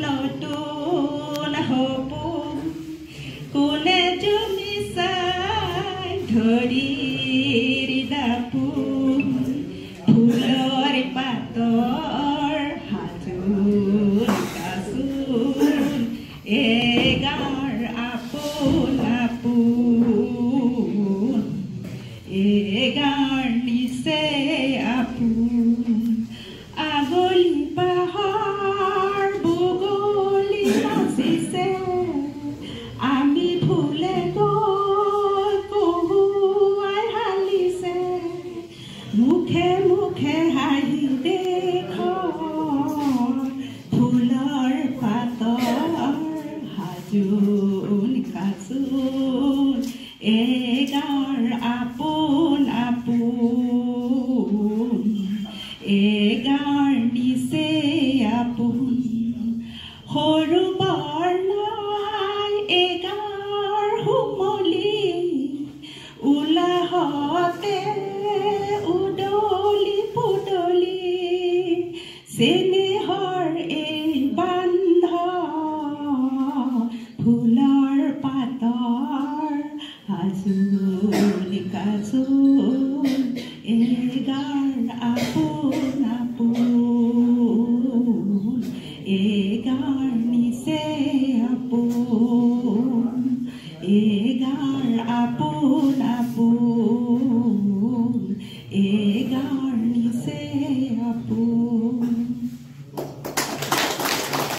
নতুন সপোন কোনে তুমি চাই ধৰিৰ দাপোন ফুলৰ পাতৰ হাজোৰ কাচোন এগাৰ আপোন আপোন এগাৰ নিচে আপোন আগলি পাহাৰ বগলী নাচিছে আমি ফুলে গৈ কহুৱাই হালিছে মুখে মুখে হাঁহি দেখ ফুলৰ পাতৰ হাজোন কাচোন এগাৰ আপোন আপোন এগাৰ নিচে আপোন সৰু বৰ্ণাই এগাৰ সুমলি উলাহতে উদলি পুদলি চেনেহৰ এই বান্ধ ফুলৰ পাতৰ হাজোন কাচোন